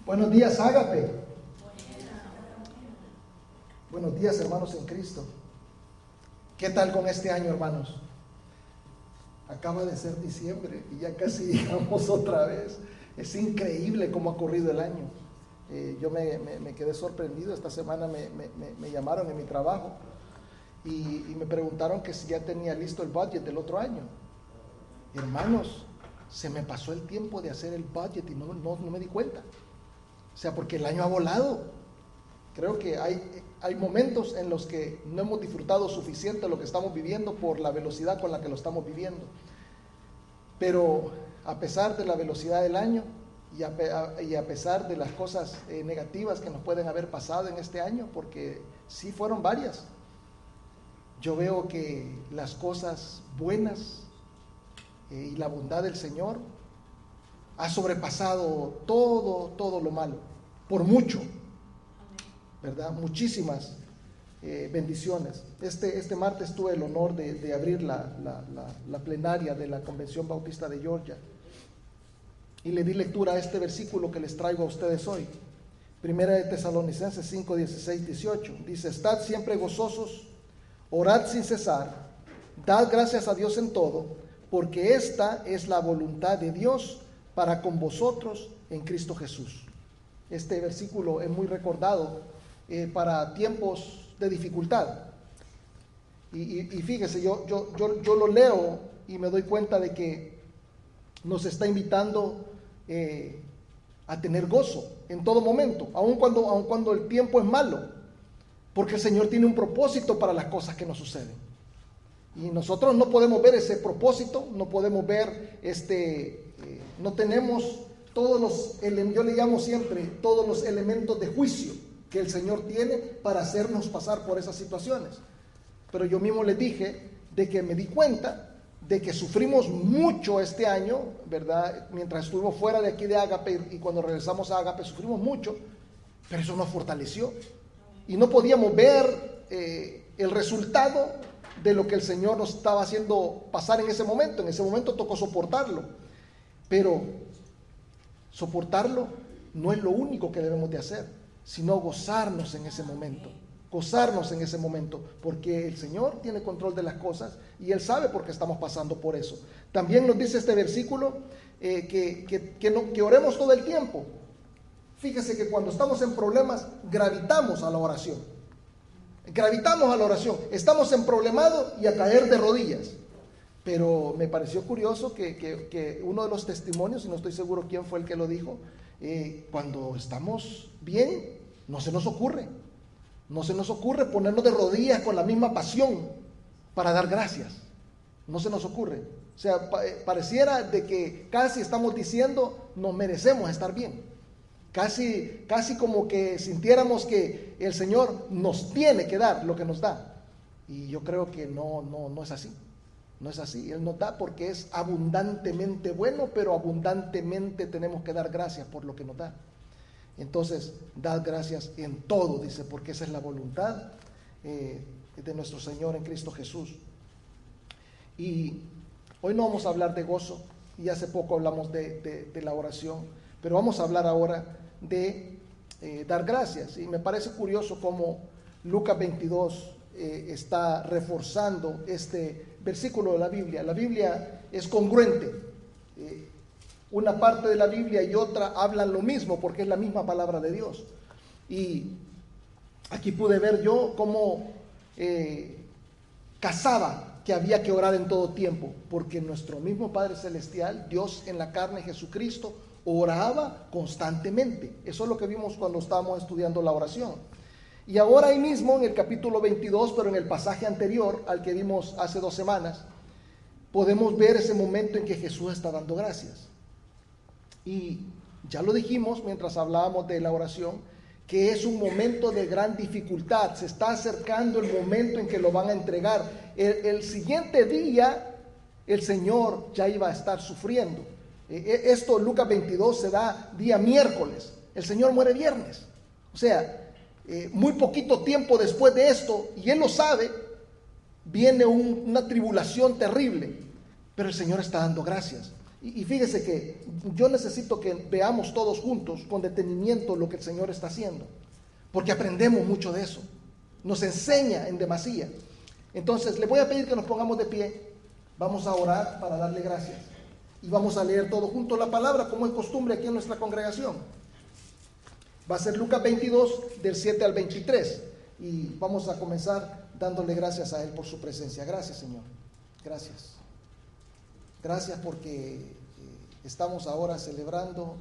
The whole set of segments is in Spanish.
Buenos días, Ágape. Buenos días, hermanos en Cristo. ¿Qué tal con este año, hermanos? Acaba de ser diciembre y ya casi llegamos otra vez. Es increíble cómo ha corrido el año. Yo me quedé sorprendido. Esta semana me llamaron en mi trabajo y me preguntaron que si ya tenía listo el budget del otro año. Hermanos, se me pasó el tiempo de hacer el budget y no me di cuenta. O sea, porque el año ha volado. Creo que hay momentos en los que no hemos disfrutado suficiente lo que estamos viviendo por la velocidad con la que lo estamos viviendo. Pero a pesar de la velocidad del año y a pesar de las cosas negativas que nos pueden haber pasado en este año, porque sí fueron varias, yo veo que las cosas buenas y la bondad del Señor ha sobrepasado todo lo malo, por mucho, ¿verdad? Muchísimas bendiciones. Este martes tuve el honor de abrir la plenaria de la Convención Bautista de Georgia y le di lectura a este versículo que les traigo a ustedes hoy. Primera de Tesalonicenses 5, 16, 18. Dice: estad siempre gozosos, orad sin cesar, dad gracias a Dios en todo, porque esta es la voluntad de Dios para con vosotros en Cristo Jesús. Este versículo es muy recordado para tiempos de dificultad. Y fíjese, yo lo leo y me doy cuenta de que nos está invitando a tener gozo en todo momento, aun cuando el tiempo es malo, porque el Señor tiene un propósito para las cosas que nos suceden. Y nosotros no podemos ver ese propósito, no podemos ver no tenemos todos los, yo le llamo siempre, todos los elementos de juicio que el Señor tiene para hacernos pasar por esas situaciones. Pero yo mismo les dije de que me di cuenta de que sufrimos mucho este año, ¿verdad? Mientras estuvimos fuera de aquí de Ágape y cuando regresamos a Ágape sufrimos mucho, pero eso nos fortaleció. Y no podíamos ver el resultado de lo que el Señor nos estaba haciendo pasar en ese momento. En ese momento tocó soportarlo, pero soportarlo no es lo único que debemos de hacer, sino gozarnos en ese momento, porque el Señor tiene control de las cosas y Él sabe por qué estamos pasando por eso. También nos dice este versículo que oremos todo el tiempo. Fíjese que cuando estamos en problemas, gravitamos a la oración. Estamos en problemado y a caer de rodillas. Pero me pareció curioso que uno de los testimonios, y no estoy seguro quién fue el que lo dijo, cuando estamos bien, no se nos ocurre ponernos de rodillas con la misma pasión para dar gracias. No se nos ocurre. O sea, pareciera de que casi estamos diciendo, nos merecemos estar bien. Casi como que sintiéramos que el Señor nos tiene que dar lo que nos da. Y yo creo que no es así. No es así. Él nos da porque es abundantemente bueno, pero abundantemente tenemos que dar gracias por lo que nos da. Entonces, dad gracias en todo, dice, porque esa es la voluntad de nuestro Señor en Cristo Jesús. Y hoy no vamos a hablar de gozo, y hace poco hablamos de la oración, pero vamos a hablar ahora de dar gracias. Y me parece curioso cómo Lucas 22 está reforzando este versículo de la Biblia. La Biblia es congruente. Una parte de la Biblia y otra hablan lo mismo porque es la misma palabra de Dios. Y aquí pude ver yo cómo casaba que había que orar en todo tiempo, porque nuestro mismo Padre Celestial, Dios en la carne, Jesucristo, oraba constantemente. Eso es lo que vimos cuando estábamos estudiando la oración. Y ahora ahí mismo en el capítulo 22, pero en el pasaje anterior al que vimos hace 2 semanas, podemos ver ese momento en que Jesús está dando gracias. Y ya lo dijimos mientras hablábamos de la oración, que es un momento de gran dificultad. Se está acercando el momento en que lo van a entregar. El siguiente día el Señor ya iba a estar sufriendo. Esto, Lucas 22, se da día miércoles. El Señor muere viernes. O sea, muy poquito tiempo después de esto, y Él lo sabe, viene una tribulación terrible. Pero el Señor está dando gracias. Y fíjese que yo necesito que veamos todos juntos con detenimiento lo que el Señor está haciendo, porque aprendemos mucho de eso, nos enseña en demasía. Entonces le voy a pedir que nos pongamos de pie, vamos a orar para darle gracias y vamos a leer todos juntos la palabra como es costumbre aquí en nuestra congregación. Va a ser Lucas 22 del 7 al 23 y vamos a comenzar dándole gracias a Él por su presencia. Gracias, Señor, gracias. Gracias porque estamos ahora celebrando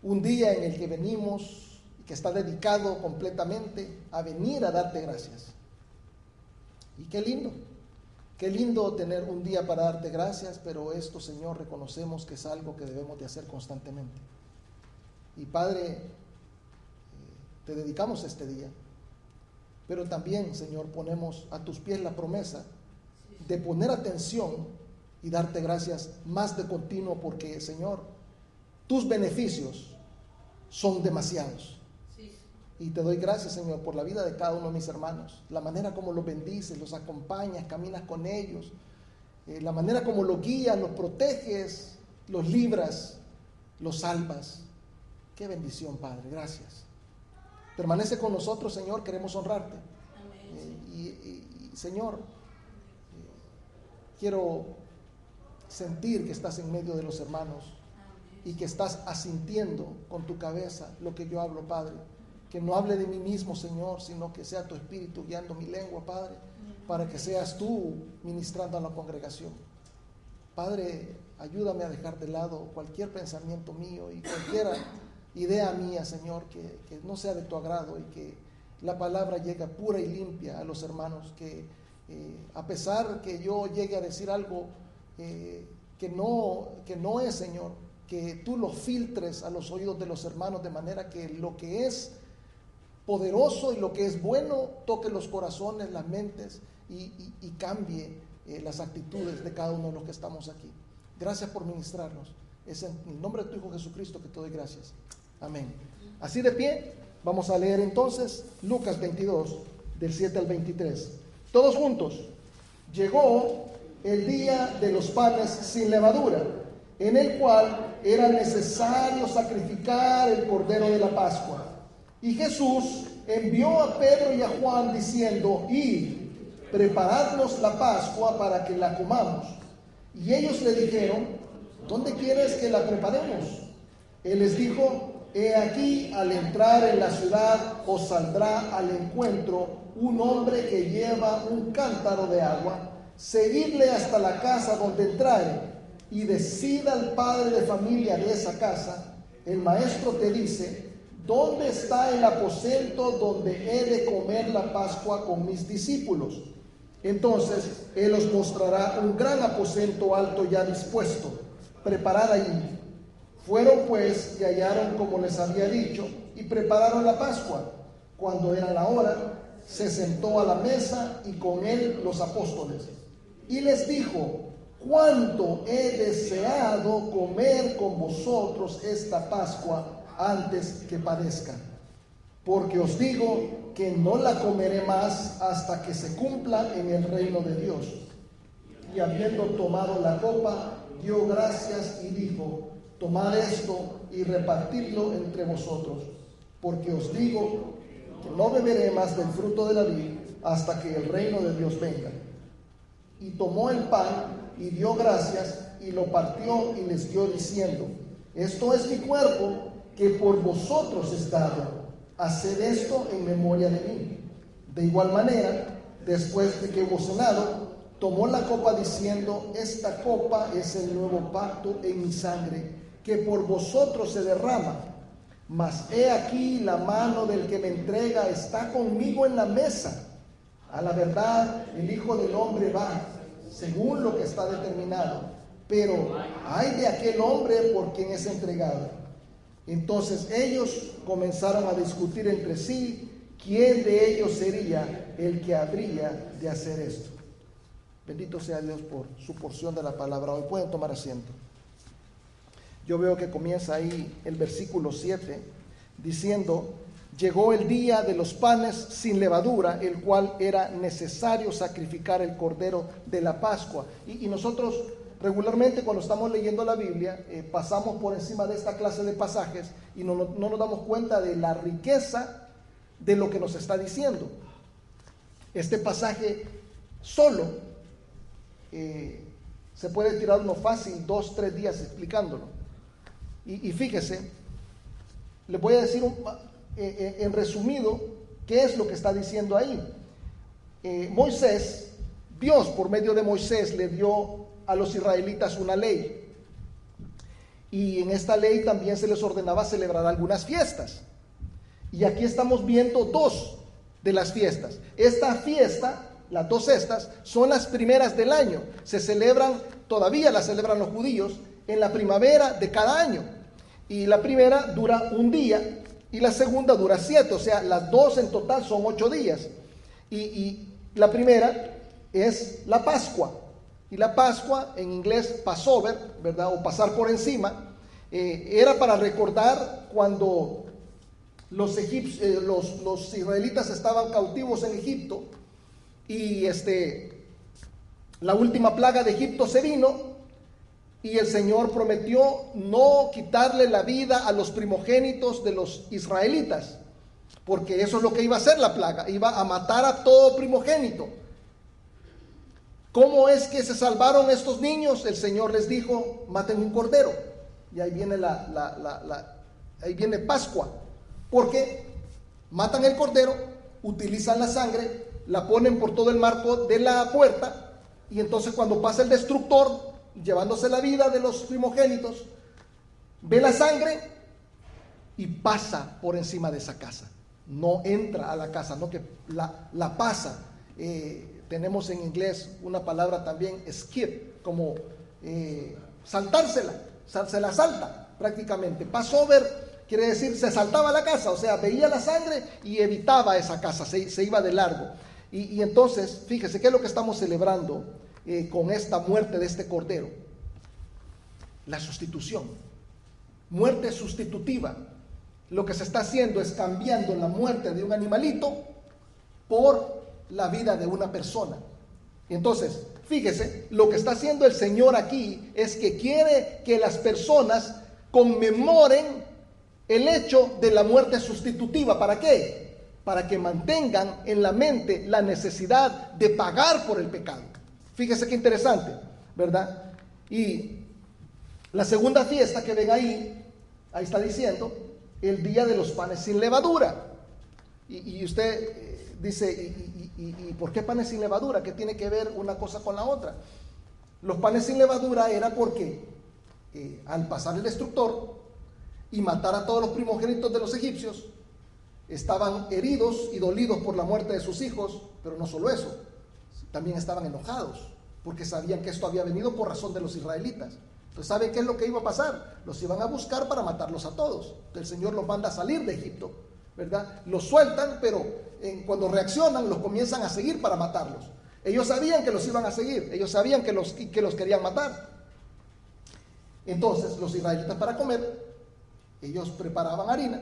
un día en el que venimos, que está dedicado completamente a venir a darte gracias. Y qué lindo tener un día para darte gracias, pero esto, Señor, reconocemos que es algo que debemos de hacer constantemente. Y Padre, te dedicamos este día, pero también, Señor, ponemos a tus pies la promesa de poner atención y darte gracias más de continuo porque, Señor, tus beneficios son demasiados. Y te doy gracias, Señor, por la vida de cada uno de mis hermanos, la manera como los bendices, los acompañas, caminas con ellos, la manera como los guías, los proteges, los libras, los salvas. Qué bendición, Padre, gracias. Permanece con nosotros, Señor, queremos honrarte. Señor, quiero sentir que estás en medio de los hermanos y que estás asintiendo con tu cabeza lo que yo hablo, Padre. Que no hable de mí mismo, Señor, sino que sea tu Espíritu guiando mi lengua, Padre, para que seas tú ministrando a la congregación. Padre, ayúdame a dejar de lado cualquier pensamiento mío y cualquier idea mía, Señor, que no sea de tu agrado y que la palabra llegue pura y limpia a los hermanos, que a pesar que yo llegue a decir algo que no es, Señor, que tú lo filtres a los oídos de los hermanos de manera que lo que es poderoso y lo que es bueno toque los corazones, las mentes y cambie las actitudes de cada uno de los que estamos aquí. Gracias por ministrarnos. Es en el nombre de tu Hijo Jesucristo que te doy gracias. Amén. Así de pie, vamos a leer entonces Lucas 22, del 7 al 23. Todos juntos. Llegó el día de los panes sin levadura, en el cual era necesario sacrificar el cordero de la Pascua. Y Jesús envió a Pedro y a Juan diciendo: id, preparadnos la Pascua para que la comamos. Y ellos le dijeron: ¿dónde quieres que la preparemos? Él les dijo: he aquí, al entrar en la ciudad os saldrá al encuentro un hombre que lleva un cántaro de agua. Seguidle hasta la casa donde entrare, y decida al padre de familia de esa casa: el maestro te dice, ¿dónde está el aposento donde he de comer la Pascua con mis discípulos? Entonces él os mostrará un gran aposento alto ya dispuesto, preparad allí. Fueron pues y hallaron como les había dicho, y prepararon la Pascua. Cuando era la hora, se sentó a la mesa y con él los apóstoles. Y les dijo: cuánto he deseado comer con vosotros esta Pascua antes que padezca. Porque os digo que no la comeré más hasta que se cumpla en el reino de Dios. Y habiendo tomado la copa, dio gracias y dijo: tomad esto y repartidlo entre vosotros, porque os digo que no beberé más del fruto de la vid hasta que el reino de Dios venga. Y tomó el pan y dio gracias y lo partió y les dio diciendo: esto es mi cuerpo que por vosotros es dado, haced esto en memoria de mí. De igual manera, después de que hubo cenado, tomó la copa diciendo: esta copa es el nuevo pacto en mi sangre, que por vosotros se derrama. Mas he aquí la mano del que me entrega está conmigo en la mesa. A la verdad, el Hijo del Hombre va, según lo que está determinado, pero ay de aquel hombre por quien es entregado. Entonces ellos comenzaron a discutir entre sí quién de ellos sería el que habría de hacer esto. Bendito sea Dios por su porción de la palabra. Hoy pueden tomar asiento. Yo veo que comienza ahí el versículo 7 diciendo: llegó el día de los panes sin levadura, el cual era necesario sacrificar el cordero de la Pascua. Y nosotros regularmente cuando estamos leyendo la Biblia, pasamos por encima de esta clase de pasajes y no nos damos cuenta de la riqueza de lo que nos está diciendo. Este pasaje solo se puede tirar uno fácil 2-3 días explicándolo. Y fíjese, les voy a decir en resumido qué es lo que está diciendo ahí. Moisés, Dios por medio de Moisés le dio a los israelitas una ley. Y en esta ley también se les ordenaba celebrar algunas fiestas. Y aquí estamos viendo 2 de las fiestas. Esta fiesta, las 2 estas, son las primeras del año. Se celebran, todavía las celebran los judíos, en la primavera de cada año. Y la primera dura un día y la segunda dura 7, o sea, las 2 en total son 8 días. Y la primera es la Pascua. Y la Pascua, en inglés Passover, ¿verdad? O pasar por encima, era para recordar cuando los israelitas estaban cautivos en Egipto y la última plaga de Egipto se vino y el Señor prometió no quitarle la vida a los primogénitos de los israelitas, porque eso es lo que iba a hacer la plaga, iba a matar a todo primogénito. ¿Cómo es que se salvaron estos niños? El Señor les dijo, maten un cordero. Y ahí viene ahí viene Pascua. Porque matan el cordero, utilizan la sangre, la ponen por todo el marco de la puerta, y entonces cuando pasa el destructor, llevándose la vida de los primogénitos, ve la sangre y pasa por encima de esa casa. No entra a la casa, no que la pasa. Tenemos en inglés una palabra también, skip, como saltársela, se la salta prácticamente. Passover quiere decir, se saltaba la casa, o sea, veía la sangre y evitaba esa casa, se iba de largo. Y entonces, fíjese, ¿qué es lo que estamos celebrando con esta muerte de este cordero? La sustitución, muerte sustitutiva. Lo que se está haciendo es cambiando la muerte de un animalito por la vida de una persona. Y entonces, fíjese, lo que está haciendo el Señor aquí es que quiere que las personas conmemoren el hecho de la muerte sustitutiva. ¿Para qué? Para que mantengan en la mente la necesidad de pagar por el pecado. Fíjese qué interesante, ¿verdad? Y la segunda fiesta que ven ahí está diciendo el día de los panes sin levadura. Y usted dice, ¿y por qué panes sin levadura? ¿Qué tiene que ver una cosa con la otra? Los panes sin levadura era porque al pasar el destructor y matar a todos los primogénitos de los egipcios, estaban heridos y dolidos por la muerte de sus hijos, pero no solo eso, también estaban enojados, porque sabían que esto había venido por razón de los israelitas. Entonces, ¿saben qué es lo que iba a pasar? Los iban a buscar para matarlos a todos. El Señor los manda a salir de Egipto, ¿verdad? Los sueltan, pero cuando reaccionan, los comienzan a seguir para matarlos. Ellos sabían que los iban a seguir, ellos sabían que los querían matar. Entonces, los israelitas para comer, ellos preparaban harina,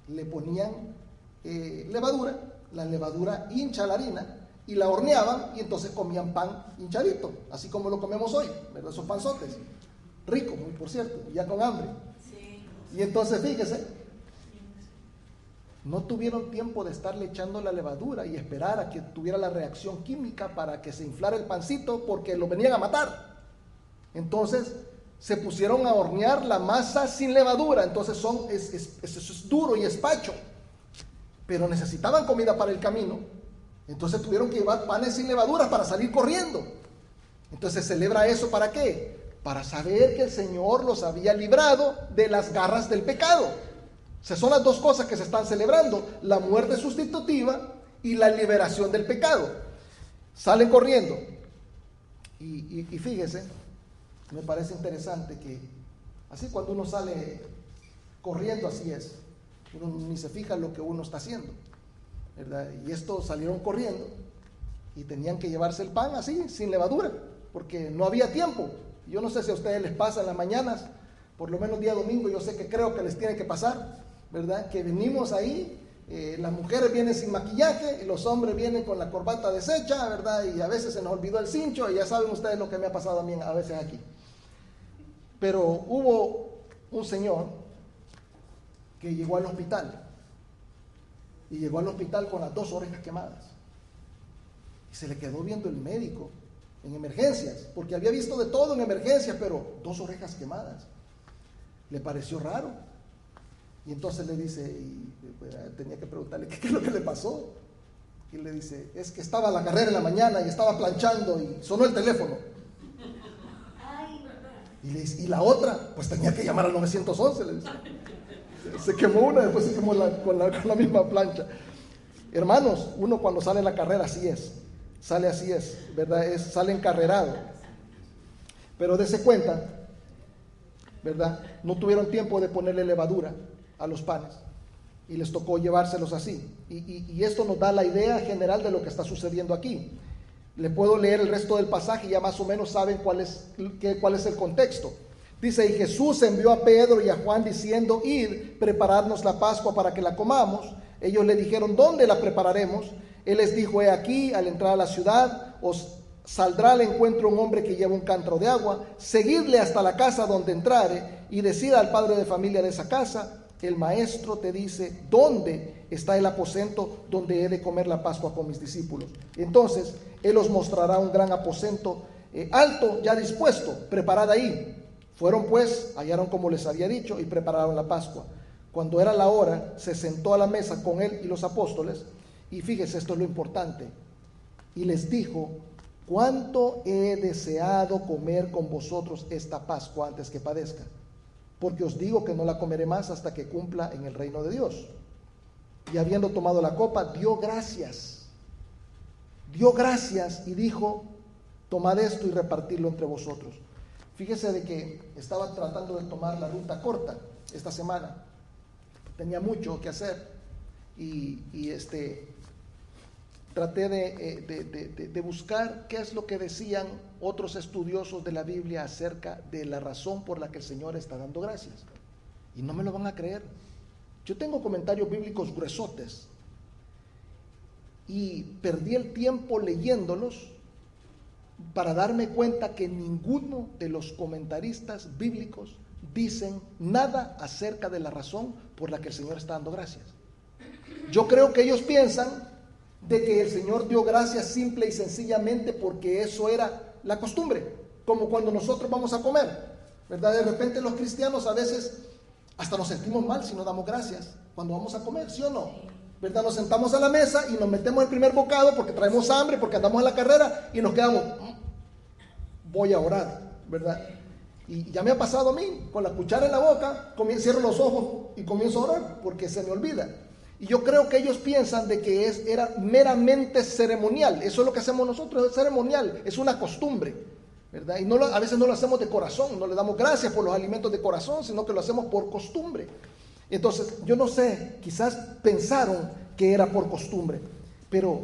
le ponían levadura, la levadura hincha la harina y la horneaban y entonces comían pan hinchadito, así como lo comemos hoy, ¿verdad? Esos panzotes, rico, muy por cierto, ya con hambre. Sí. Y entonces fíjese, no tuvieron tiempo de estarle echando la levadura y esperar a que tuviera la reacción química para que se inflara el pancito, porque lo venían a matar. Entonces se pusieron a hornear la masa sin levadura. Entonces eso es duro y espacho, pero necesitaban comida para el camino. Entonces tuvieron que llevar panes sin levadura para salir corriendo. Entonces se celebra eso, ¿para qué? Para saber que el Señor los había librado de las garras del pecado. O sea, son las 2 cosas que se están celebrando: la muerte sustitutiva y la liberación del pecado. Salen corriendo. Y fíjese, me parece interesante que así cuando uno sale corriendo, así es, uno ni se fija en lo que uno está haciendo, ¿verdad? Y estos salieron corriendo y tenían que llevarse el pan así, sin levadura, porque no había tiempo. Yo no sé si a ustedes les pasa en las mañanas, por lo menos día domingo, yo sé que creo que les tiene que pasar, ¿verdad? Que venimos ahí, las mujeres vienen sin maquillaje y los hombres vienen con la corbata deshecha, ¿verdad? Y a veces se nos olvidó el cincho, y ya saben ustedes lo que me ha pasado a mí a veces aquí. Pero hubo un señor que llegó al hospital. Y llegó al hospital con las 2 orejas quemadas. Y se le quedó viendo el médico en emergencias, porque había visto de todo en emergencias, pero 2 orejas quemadas. Le pareció raro. Y entonces le dice, tenía que preguntarle, ¿qué es lo que le pasó? Y le dice, es que estaba a la carrera en la mañana y estaba planchando y sonó el teléfono. Y le dice, ¿y la otra? Pues tenía que llamar al 911, le dice. Se quemó una, después se quemó con la misma plancha. Hermanos, uno cuando sale a la carrera así es. Sale así es, ¿verdad? Sale encarrerado. Pero dése cuenta, ¿verdad? No tuvieron tiempo de ponerle levadura a los panes y les tocó llevárselos así. Y esto nos da la idea general de lo que está sucediendo aquí. Le puedo leer el resto del pasaje y ya más o menos saben cuál es el contexto. Dice, y Jesús envió a Pedro y a Juan diciendo, id, prepararnos la Pascua para que la comamos. Ellos le dijeron, ¿dónde la prepararemos? Él les dijo, he aquí, al entrar a la ciudad, os saldrá al encuentro un hombre que lleva un cántaro de agua, seguidle hasta la casa donde entrare y decida al padre de familia de esa casa, el maestro te dice, ¿dónde está el aposento donde he de comer la Pascua con mis discípulos? Entonces, él os mostrará un gran aposento alto, ya dispuesto, preparad ahí. Fueron pues, hallaron como les había dicho y prepararon la Pascua. Cuando era la hora, se sentó a la mesa con él y los apóstoles. Y fíjese, esto es lo importante. Y les dijo, cuánto he deseado comer con vosotros esta Pascua antes que padezca. Porque os digo que no la comeré más hasta que cumpla en el reino de Dios. Y habiendo tomado la copa, dio gracias. Dio gracias y dijo, tomad esto y repartidlo entre vosotros. Fíjese de que estaba tratando de tomar la ruta corta esta semana. Tenía mucho que hacer. Y traté de buscar qué es lo que decían otros estudiosos de la Biblia acerca de la razón por la que el Señor está dando gracias. Y no me lo van a creer. Yo tengo comentarios bíblicos gruesotes y perdí el tiempo leyéndolos para darme cuenta que ninguno de los comentaristas bíblicos dicen nada acerca de la razón por la que el Señor está dando gracias. Yo creo que ellos piensan de que el Señor dio gracias simple y sencillamente porque eso era la costumbre, como cuando nosotros vamos a comer, ¿verdad? De repente los cristianos a veces hasta nos sentimos mal si no damos gracias cuando vamos a comer, ¿sí o no? ¿Verdad? Nos sentamos a la mesa y nos metemos el primer bocado porque traemos hambre, porque andamos en la carrera y nos quedamos, voy a orar, ¿verdad? Y ya me ha pasado a mí, con la cuchara en la boca, cierro los ojos y comienzo a orar porque se me olvida. Y yo creo que ellos piensan de que era meramente ceremonial. Eso es lo que hacemos nosotros, es ceremonial, es una costumbre, ¿verdad? Y a veces no lo hacemos de corazón, no le damos gracias por los alimentos de corazón, sino que lo hacemos por costumbre. Entonces, yo no sé, quizás pensaron que era por costumbre, pero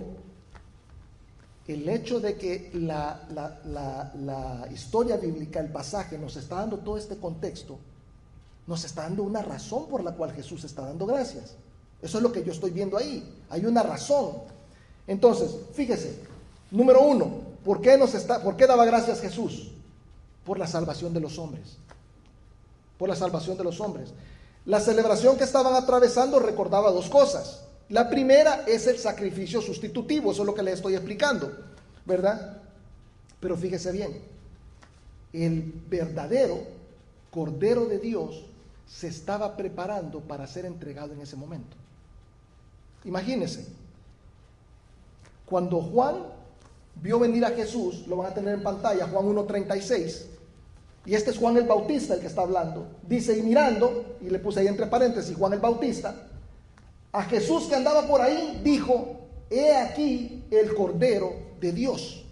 el hecho de que la historia bíblica, el pasaje, nos está dando todo este contexto, nos está dando una razón por la cual Jesús está dando gracias. Eso es lo que yo estoy viendo ahí. Hay una razón. Entonces, fíjese, número 1, ¿por qué daba gracias Jesús? Por la salvación de los hombres. Por la salvación de los hombres. La celebración que estaban atravesando recordaba 2 cosas. La primera es el sacrificio sustitutivo, eso es lo que les estoy explicando, ¿verdad? Pero fíjese bien, el verdadero Cordero de Dios se estaba preparando para ser entregado en ese momento. Imagínense, cuando Juan vio venir a Jesús, lo van a tener en pantalla, Juan 1:36, y este es Juan el Bautista el que está hablando, dice, y mirando, y le puse ahí entre paréntesis, Juan el Bautista, a Jesús que andaba por ahí, dijo, he aquí el Cordero de Dios.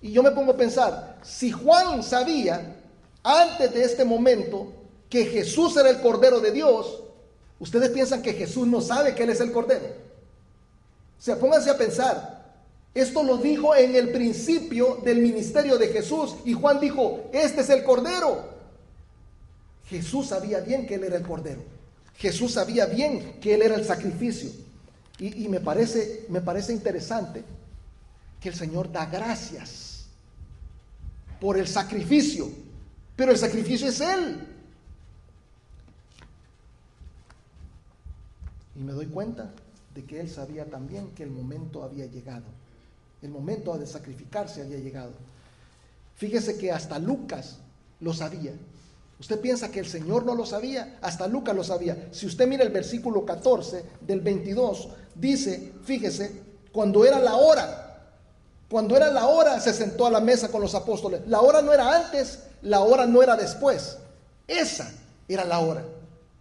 Y yo me pongo a pensar, si Juan sabía, antes de este momento, que Jesús era el Cordero de Dios, ¿ustedes piensan que Jesús no sabe que Él es el Cordero? O sea, pónganse a pensar. Esto lo dijo en el principio del ministerio de Jesús. Y Juan dijo, este es el Cordero. Jesús sabía bien que Él era el Cordero. Jesús sabía bien que Él era el sacrificio. Y me parece interesante que el Señor da gracias por el sacrificio. pero el sacrificio es Él. Y me doy cuenta de que Él sabía también que el momento había llegado. El momento de sacrificarse había llegado. Fíjese que hasta Lucas lo sabía. ¿Usted piensa que el Señor no lo sabía? Hasta Lucas lo sabía. Si usted mira el versículo 14 del 22, dice, fíjese, cuando era la hora se sentó a la mesa con los apóstoles. La hora no era antes, la hora no era después. Esa era la hora.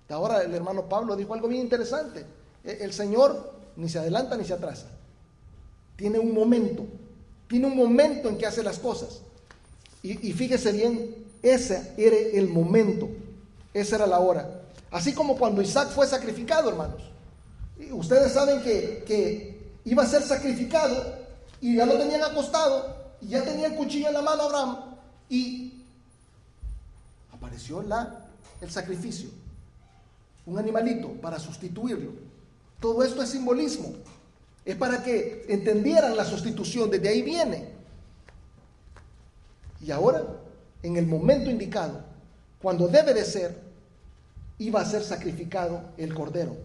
Ahora el hermano Pablo dijo algo bien interesante. El Señor ni se adelanta ni se atrasa. Tiene un momento en que hace las cosas. Y fíjese bien, ese era el momento, esa era la hora. Así como cuando Isaac fue sacrificado, hermanos. Y ustedes saben que iba a ser sacrificado y ya lo tenían acostado y ya tenía el cuchillo en la mano Abraham y apareció el sacrificio, un animalito para sustituirlo. Todo esto es simbolismo, es para que entendieran la sustitución, desde ahí viene. Y ahora, en el momento indicado, cuando debe de ser, iba a ser sacrificado el cordero.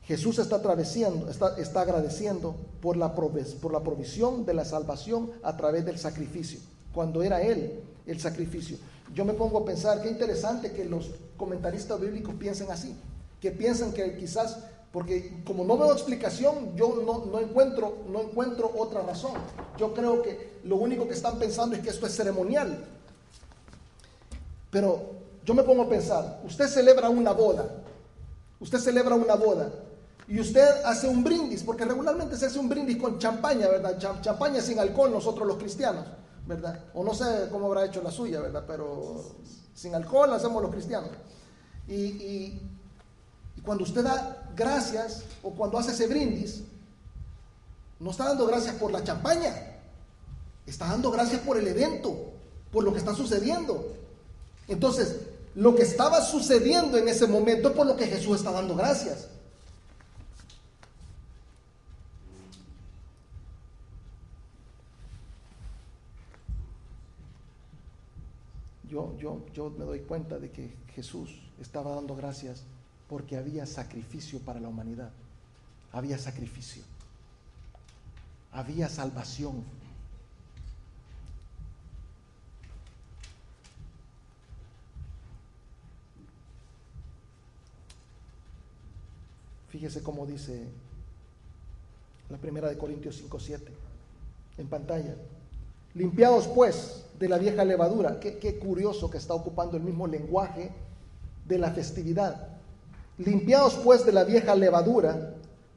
Jesús está agradeciendo por la provisión de la salvación a través del sacrificio, cuando era Él el sacrificio. Yo me pongo a pensar, qué interesante que los comentaristas bíblicos piensen así, que piensan que quizás, porque como no veo explicación, yo no encuentro otra razón. Yo creo que lo único que están pensando es que esto es ceremonial. Pero yo me pongo a pensar, usted celebra una boda y usted hace un brindis, porque regularmente se hace un brindis con champaña, ¿verdad? Champaña sin alcohol nosotros los cristianos, ¿verdad? O no sé cómo habrá hecho la suya, ¿verdad? Pero sin alcohol hacemos los cristianos. Y cuando usted da gracias o cuando hace ese brindis, no está dando gracias por la champaña, está dando gracias por el evento, por lo que está sucediendo. Entonces, lo que estaba sucediendo en ese momento es por lo que Jesús está dando gracias. Yo me doy cuenta de que Jesús estaba dando gracias porque había sacrificio para la humanidad. Había sacrificio. Había salvación. Fíjese cómo dice la primera de Corintios 5:7 en pantalla. Limpiados pues de la vieja levadura. Qué curioso que está ocupando el mismo lenguaje de la festividad. Limpiados pues de la vieja levadura,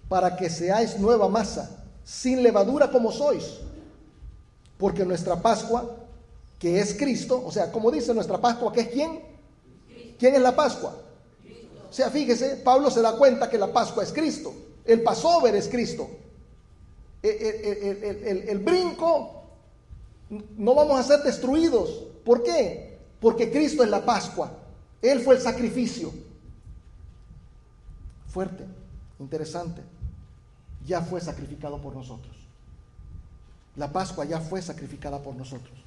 para que seáis nueva masa, sin levadura como sois. Porque nuestra Pascua, que es Cristo, o sea, como dice nuestra Pascua, ¿que es quién? Cristo. ¿Quién es la Pascua? Cristo. O sea, fíjese, Pablo se da cuenta que la Pascua es Cristo. El Passover es Cristo. El brinco, no vamos a ser destruidos. ¿Por qué? Porque Cristo es la Pascua. Él fue el sacrificio. Fuerte, interesante. Ya fue sacrificado por nosotros. La Pascua ya fue sacrificada por nosotros.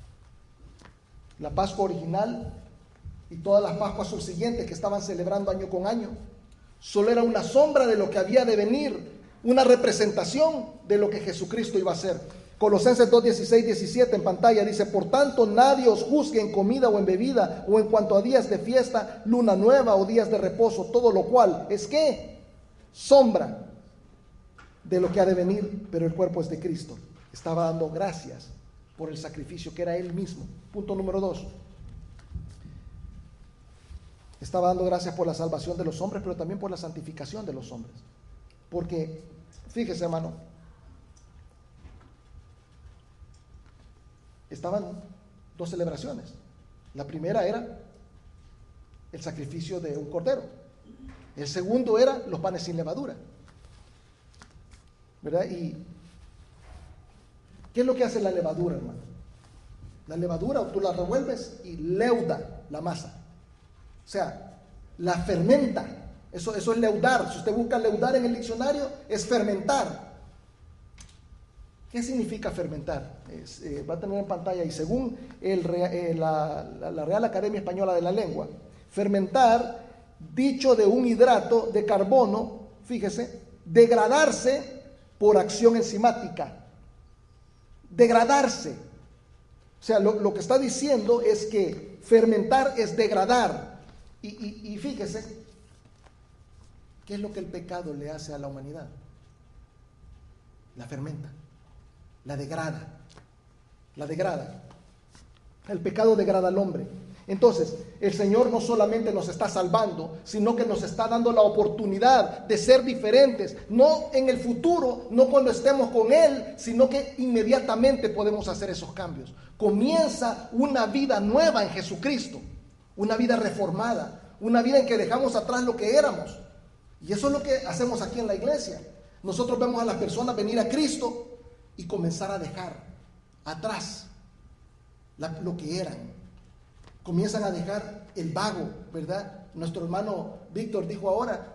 La Pascua original y todas las Pascuas subsiguientes que estaban celebrando año con año, solo era una sombra de lo que había de venir, una representación de lo que Jesucristo iba a hacer. Colosenses 2:16, 17 en pantalla dice: por tanto nadie os juzgue en comida o en bebida o en cuanto a días de fiesta, luna nueva o días de reposo, todo lo cual es que sombra de lo que ha de venir, pero el cuerpo es de Cristo. Estaba dando gracias por el sacrificio que era Él mismo. Punto número 2. Estaba dando gracias por la salvación de los hombres, pero también por la santificación de los hombres. Porque, fíjese, hermano, estaban dos celebraciones. La primera era el sacrificio de un cordero. El segundo era los panes sin levadura, ¿verdad? ¿Y qué es lo que hace la levadura, hermano? La levadura, tú la revuelves y leuda la masa. O sea, la fermenta. Eso es leudar. Si usted busca leudar en el diccionario, es fermentar. ¿Qué significa fermentar? Va a tener en pantalla, y según la Real Academia Española de la Lengua, fermentar, dicho de un hidrato de carbono, fíjese, degradarse por acción enzimática. Degradarse. O sea, lo que está diciendo es que fermentar es degradar. Y fíjese, ¿qué es lo que el pecado le hace a la humanidad? La fermenta. La degrada. El pecado degrada al hombre. Entonces, el Señor no solamente nos está salvando, sino que nos está dando la oportunidad de ser diferentes. No en el futuro, no cuando estemos con Él, sino que inmediatamente podemos hacer esos cambios. Comienza una vida nueva en Jesucristo, una vida reformada, una vida en que dejamos atrás lo que éramos. Y eso es lo que hacemos aquí en la iglesia. Nosotros vemos a las personas venir a Cristo y comenzar a dejar atrás lo que eran. Comienzan a dejar el vago, ¿verdad? Nuestro hermano Víctor dijo ahora,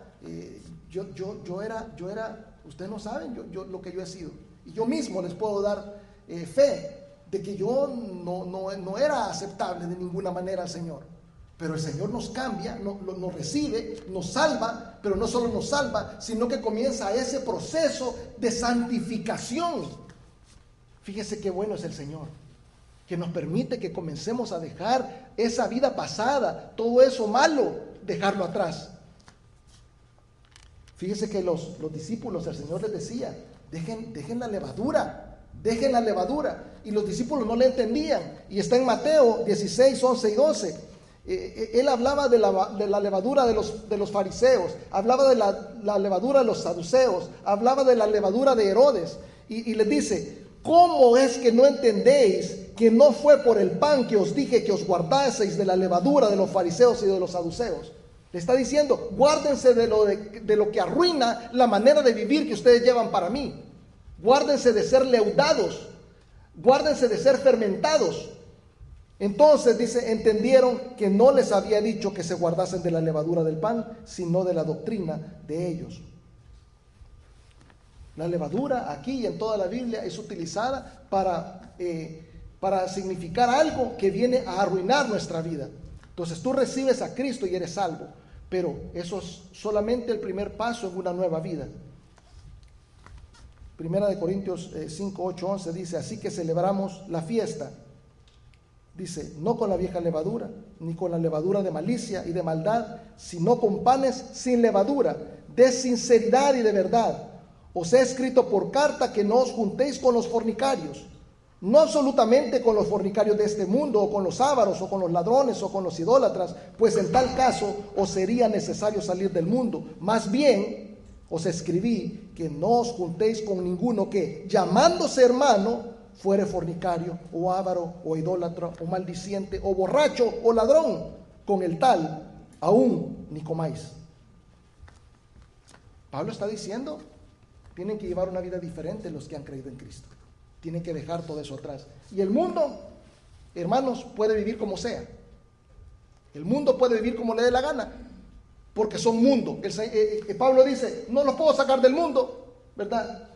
yo era, ustedes no saben lo que yo he sido. Y yo mismo les puedo dar fe de que yo no era aceptable de ninguna manera al Señor. Pero el Señor nos cambia, nos recibe, nos salva, pero no solo nos salva, sino que comienza ese proceso de santificación. Fíjese qué bueno es el Señor, que nos permite que comencemos a dejar esa vida pasada, todo eso malo, dejarlo atrás. Fíjese que los discípulos, el Señor les decía, dejen la levadura, y los discípulos no le entendían, y está en Mateo 16, 11 y 12. Él hablaba de la levadura de los fariseos, hablaba de la levadura de los saduceos, hablaba de la levadura de Herodes, y les dice: ¿cómo es que no entendéis que no fue por el pan que os dije que os guardaseis de la levadura de los fariseos y de los saduceos? Le está diciendo, guárdense de lo que arruina la manera de vivir que ustedes llevan para mí. Guárdense de ser leudados, guárdense de ser fermentados. Entonces dice, entendieron que no les había dicho que se guardasen de la levadura del pan, sino de la doctrina de ellos. La levadura aquí y en toda la Biblia es utilizada para significar algo que viene a arruinar nuestra vida. Entonces tú recibes a Cristo y eres salvo, pero eso es solamente el primer paso en una nueva vida. Primera de Corintios 5, 8, 11 dice, así que celebramos la fiesta. Dice, no con la vieja levadura, ni con la levadura de malicia y de maldad, sino con panes sin levadura, de sinceridad y de verdad. Os he escrito por carta que no os juntéis con los fornicarios, no absolutamente con los fornicarios de este mundo, o con los ávaros, o con los ladrones, o con los idólatras, pues en tal caso os sería necesario salir del mundo. Más bien os escribí que no os juntéis con ninguno que, llamándose hermano, fuere fornicario, o ávaro, o idólatra, o maldiciente, o borracho, o ladrón. Con el tal aún ni comáis. Pablo está diciendo, tienen que llevar una vida diferente los que han creído en Cristo. Tienen que dejar todo eso atrás. Y el mundo, hermanos, puede vivir como sea. El mundo puede vivir como le dé la gana, porque son mundo. Pablo dice, no los puedo sacar del mundo, ¿verdad?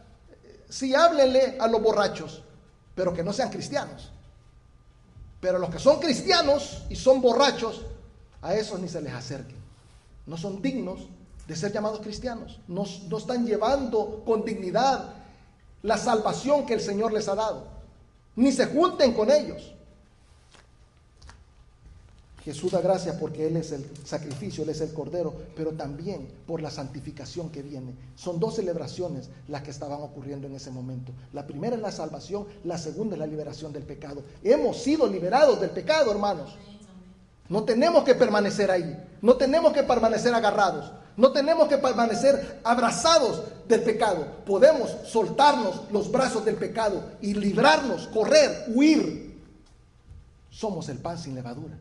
Sí, háblenle a los borrachos, pero que no sean cristianos. Pero los que son cristianos y son borrachos, a esos ni se les acerquen. No son dignos de ser llamados cristianos. No están llevando con dignidad la salvación que el Señor les ha dado. Ni se junten con ellos. Jesús da gracias porque Él es el sacrificio, Él es el Cordero, pero también por la santificación que viene. Son dos celebraciones las que estaban ocurriendo en ese momento. La primera es la salvación, la segunda es la liberación del pecado. Hemos sido liberados del pecado, hermanos. No tenemos que permanecer ahí, no tenemos que permanecer agarrados, no tenemos que permanecer abrazados del pecado. Podemos soltarnos los brazos del pecado y librarnos, correr, huir. Somos el pan sin levadura.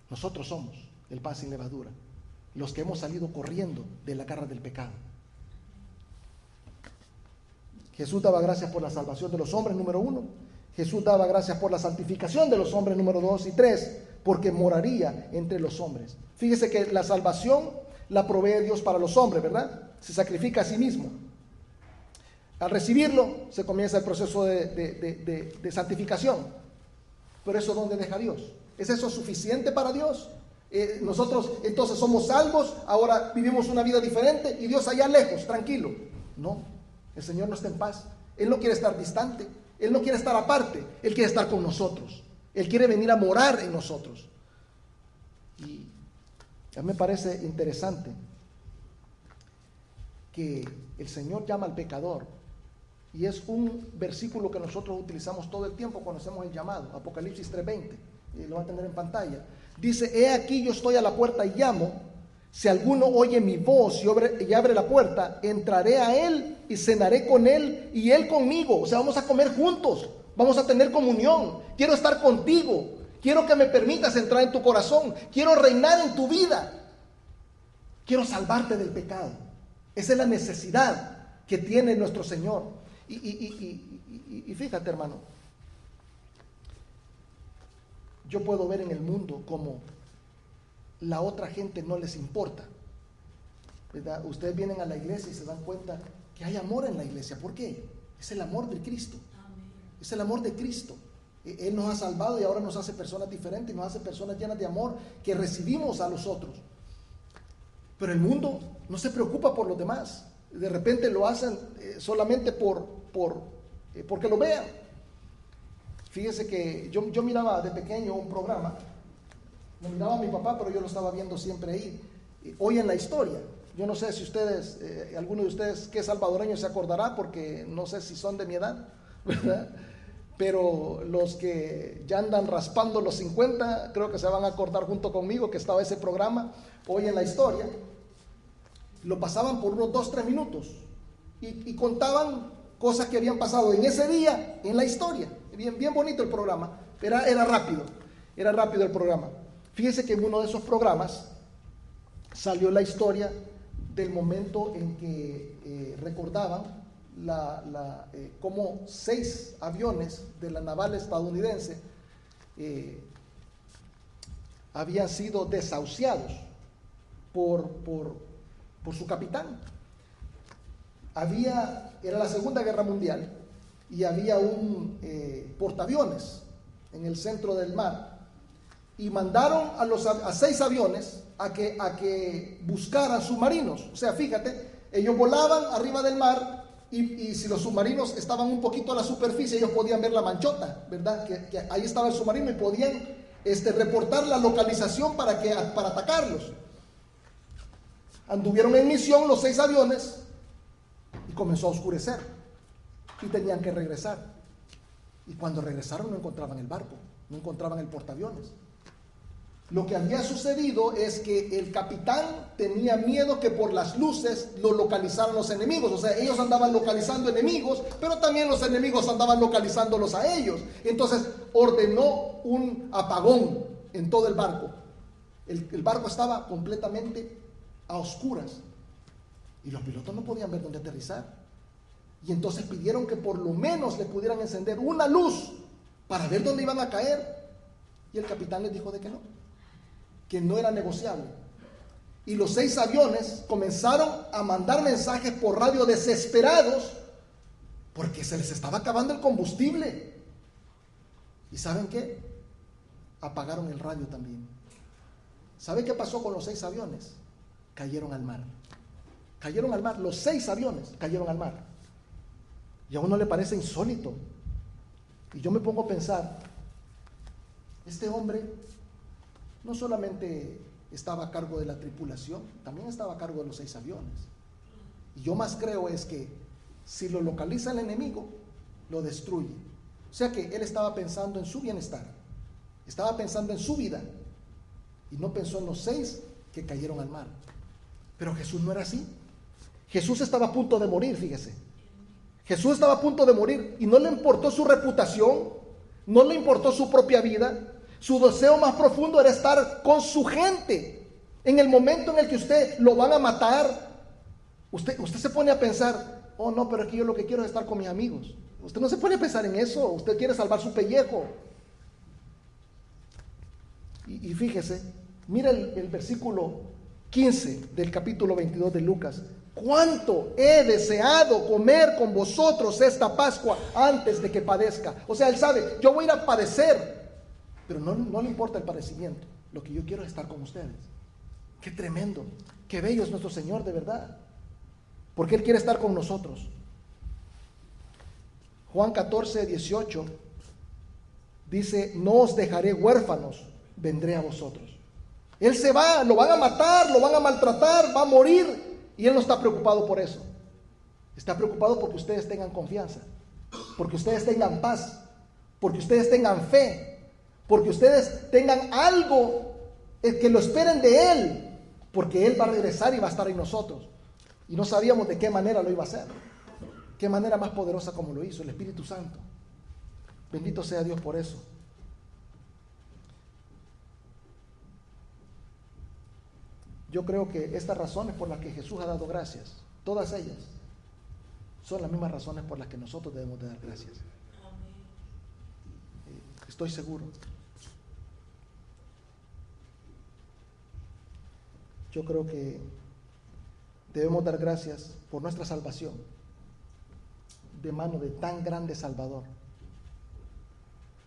Nosotros somos el pan sin levadura, los que hemos salido corriendo de la garra del pecado. Jesús daba gracias por la salvación de los hombres, número 1. Jesús daba gracias por la santificación de los hombres, número 2 y 3, porque moraría entre los hombres. Fíjese que la salvación la provee Dios para los hombres, ¿verdad? Se sacrifica a sí mismo. Al recibirlo, se comienza el proceso de santificación. Pero eso, ¿dónde deja Dios? ¿Es eso suficiente para Dios? Nosotros entonces somos salvos, ahora vivimos una vida diferente y Dios allá lejos, tranquilo. No, el Señor no está en paz. Él no quiere estar distante, Él no quiere estar aparte, Él quiere estar con nosotros. Él quiere venir a morar en nosotros. Y a mí me parece interesante que el Señor llama al pecador, y es un versículo que nosotros utilizamos todo el tiempo cuando hacemos el llamado, Apocalipsis 3:20, lo van a tener en pantalla. Dice: he aquí yo estoy a la puerta y llamo, si alguno oye mi voz y abre la puerta, entraré a él y cenaré con él y él conmigo. O sea, vamos a comer juntos, vamos a tener comunión. Quiero estar contigo, quiero que me permitas entrar en tu corazón, quiero reinar en tu vida, quiero salvarte del pecado. Esa es la necesidad que tiene nuestro Señor. Y fíjate, hermano, yo puedo ver en el mundo como la otra gente no les importa, ¿verdad? Ustedes vienen a la iglesia y se dan cuenta que hay amor en la iglesia. ¿Por qué? Es el amor de Cristo. Es el amor de Cristo. Él nos ha salvado y ahora nos hace personas diferentes, nos hace personas llenas de amor que recibimos a los otros. Pero el mundo no se preocupa por los demás. De repente lo hacen solamente porque lo vean. Fíjese que yo miraba de pequeño un programa, lo miraba mi papá, pero yo lo estaba viendo siempre ahí. Hoy en la historia, yo no sé si ustedes, alguno de ustedes que es salvadoreño se acordará, porque no sé si son de mi edad, ¿verdad? Pero los que ya andan raspando los 50, creo que se van a acordar junto conmigo que estaba ese programa, Hoy en la Historia. Lo pasaban por unos 2-3 minutos y contaban cosas que habían pasado en ese día en la historia. Bien bonito el programa, pero era rápido el programa. Fíjese que en uno de esos programas salió la historia del momento en que recordaban cómo 6 aviones de la naval estadounidense habían sido desahuciados por su capitán. Era la Segunda Guerra Mundial y había un portaaviones en el centro del mar, y mandaron a 6 aviones a que buscaran submarinos. O sea, fíjate, ellos volaban arriba del mar y si los submarinos estaban un poquito a la superficie, ellos podían ver la manchota, ¿verdad? Que ahí estaba el submarino y podían reportar la localización para atacarlos. Anduvieron en misión los 6 aviones y comenzó a oscurecer y tenían que regresar. Y cuando regresaron no encontraban el barco, no encontraban el portaaviones. Lo que había sucedido es que el capitán tenía miedo que por las luces lo localizaran los enemigos. O sea, ellos andaban localizando enemigos, pero también los enemigos andaban localizándolos a ellos. Entonces ordenó un apagón en todo el barco. El barco estaba completamente a oscuras y los pilotos no podían ver dónde aterrizar, y entonces pidieron que por lo menos le pudieran encender una luz para ver dónde iban a caer, y el capitán les dijo de que no era negociable. Y los 6 aviones comenzaron a mandar mensajes por radio desesperados porque se les estaba acabando el combustible. ¿Y saben qué? Apagaron el radio también. ¿Sabe qué pasó con los 6 aviones? Cayeron al mar. Cayeron al mar. Los 6 aviones cayeron al mar. Y a uno le parece insólito. Y yo me pongo a pensar, este hombre no solamente estaba a cargo de la tripulación, también estaba a cargo de los 6 aviones. Y yo más creo es que si lo localiza el enemigo, lo destruye. O sea que él estaba pensando en su bienestar, estaba pensando en su vida, y no pensó en los 6 que cayeron al mar. Pero Jesús no era así. Jesús estaba a punto de morir, fíjese. Jesús estaba a punto de morir y no le importó su reputación, no le importó su propia vida. Su deseo más profundo era estar con su gente. En el momento en el que usted lo van a matar, usted se pone a pensar, oh no, pero es que yo lo que quiero es estar con mis amigos. Usted no se pone a pensar en eso, usted quiere salvar su pellejo. Y fíjese, mira el versículo 15 del capítulo 22 de Lucas. Cuánto he deseado comer con vosotros esta Pascua antes de que padezca. O sea, él sabe, yo voy a ir a padecer, pero no le importa el padecimiento. Lo que yo quiero es estar con ustedes. Qué tremendo, qué bello es nuestro Señor, de verdad, porque Él quiere estar con nosotros. Juan 14, 18 dice: no os dejaré huérfanos, vendré a vosotros. Él se va, lo van a matar, lo van a maltratar, va a morir, y Él no está preocupado por eso. Está preocupado porque ustedes tengan confianza, porque ustedes tengan paz, porque ustedes tengan fe, porque ustedes tengan algo que lo esperen de Él, porque Él va a regresar y va a estar en nosotros. Y no sabíamos de qué manera lo iba a hacer. Qué manera más poderosa como lo hizo, el Espíritu Santo. Bendito sea Dios por eso. Yo creo que estas razones por las que Jesús ha dado gracias, todas ellas, son las mismas razones por las que nosotros debemos de dar gracias. Estoy seguro. Yo creo que debemos dar gracias por nuestra salvación de mano de tan grande Salvador.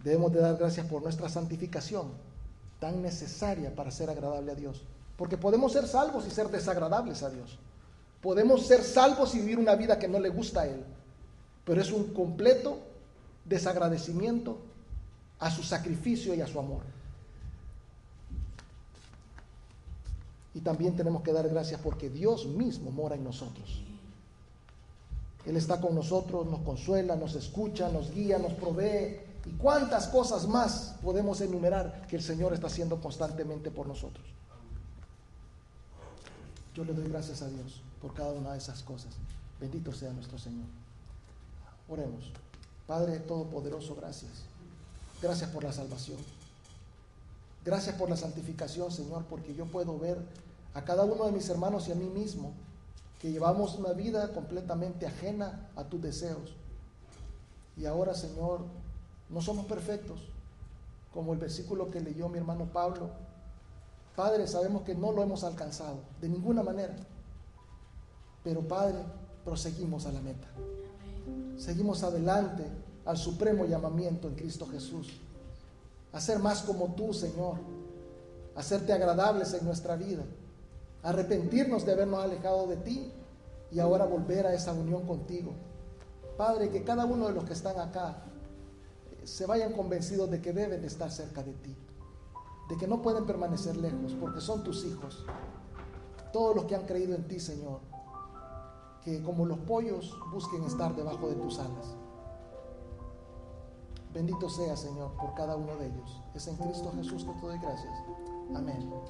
Debemos de dar gracias por nuestra santificación tan necesaria para ser agradable a Dios. Porque podemos ser salvos y ser desagradables a Dios. Podemos ser salvos y vivir una vida que no le gusta a Él. Pero es un completo desagradecimiento a su sacrificio y a su amor. Y también tenemos que dar gracias porque Dios mismo mora en nosotros. Él está con nosotros, nos consuela, nos escucha, nos guía, nos provee. Y cuántas cosas más podemos enumerar que el Señor está haciendo constantemente por nosotros. Yo le doy gracias a Dios por cada una de esas cosas. Bendito sea nuestro Señor. Oremos. Padre Todopoderoso, gracias. Gracias por la salvación. Gracias por la santificación, Señor, porque yo puedo ver a cada uno de mis hermanos y a mí mismo que llevamos una vida completamente ajena a tus deseos. Y ahora, Señor, no somos perfectos, como el versículo que leyó mi hermano Pablo. Padre, sabemos que no lo hemos alcanzado de ninguna manera, pero Padre, proseguimos a la meta. Seguimos adelante al supremo llamamiento en Cristo Jesús, a ser más como tú, Señor, a hacerte agradables en nuestra vida, a arrepentirnos de habernos alejado de ti y ahora volver a esa unión contigo. Padre, que cada uno de los que están acá se vayan convencidos de que deben de estar cerca de ti, de que no pueden permanecer lejos porque son tus hijos. Todos los que han creído en ti, Señor, que como los pollos busquen estar debajo de tus alas. Bendito sea, Señor, por cada uno de ellos. Es en Cristo Jesús que te doy gracias. Amén.